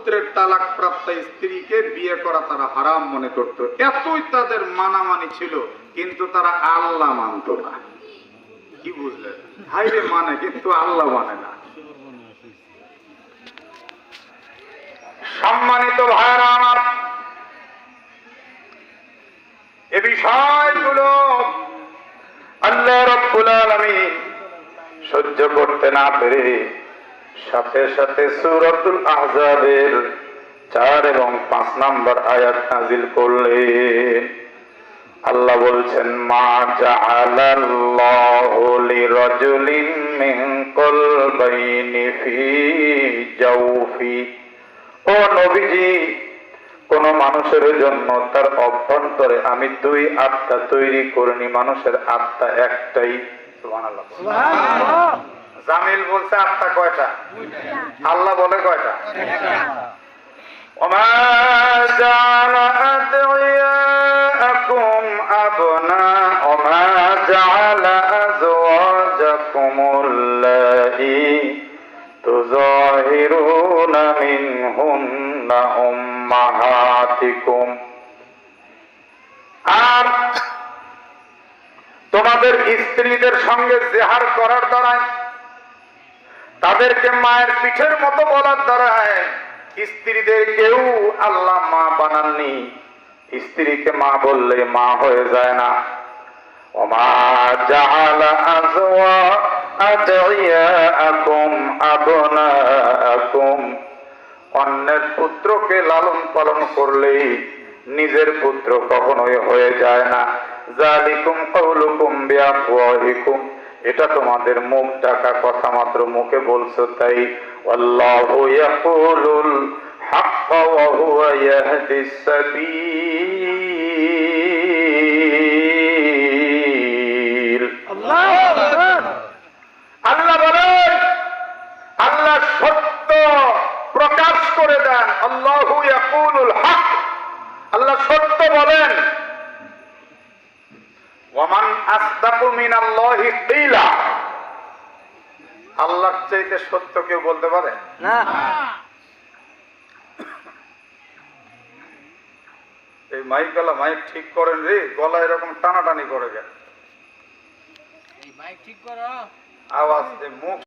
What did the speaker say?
পুত্রের তালাক প্রাপ্ত স্ত্রীকে বিয়ে করা তারা হারাম মনে করত। এতই তাদের মানামানি ছিল, কিন্তু তারা আল্লাহ মানত না। কি বুঝলেন? ভাইরে মানে, কিন্তু আল্লাহ মানে না। সম্মানিত ভাইরা আমার, এ বিষয়গুলো আল্লাহ রাব্বুল আলামিন সহ্য করতে না পেরে সাথে সাথে সূরাতুল আহজাবের 4 এবং 5 নম্বর আয়াত নাযিল করলেন। আল্লাহ বলছেন, মা জাআলাল্লাহু লিরাজুলিন মিন কলবাইনি ফি জাওফি। ও নবীজি, কোন মানুষের জন্য তার অভ্যন্তরে আমি 2 আত্মা তৈরি করিনি। মানুষের আত্মা একটাই। সুবহানাল্লাহ। জামিল বলছে আত্মা কয়টা? আল্লাহ বলে কয়টা? ওমা জাআলা আদইয়াকুম আবনা ওমা জাআলা আযওয়াজাকুমুল্লাহি তুযাহিরুনা মিনহুন্না উম্মাহাতিকুম। আর তোমাদের স্ত্রীদের সঙ্গে জেহার করার দ্বারা, তাদেরকে মায়ের পিঠের মতো বলার দ্বারা স্ত্রীদের কেউ আল্লাহ মা বানাননি। স্ত্রীকে মা বললে মা হয়ে যায় না। ওমা জাআলা আদইয়াকুম আবনাকুম। অন্যের পুত্রকে লালন পালন করলেই নিজের পুত্র কখনোই হয়ে যায় না। যালিকুম কাউলুকুম বিআফওয়াহিকুম। এটা তোমাদের মুখ ডাকা কথা, মাত্র মুখে বলছো তাই। আল্লাহু ইয়াকুলুল হাক্কা ওয়া হুয়া ইয়াহদিস সাবিল। আল্লাহ বলেন, আল্লাহ সত্য প্রকাশ করে দেন। আল্লাহু ইয়াকুলুল হক, আল্লাহ সত্য বলেন। ওয়ামান আসদাকু মিনাল্লাহি কিলা। আল্লাহর চাইতে সত্য কেউ বলতে পারে না। এই মাইক ঠিক করেন রে, গলা এরকম টানাটানি করে গেল। এই মাইক ঠিক করো, আওয়াজ মুখ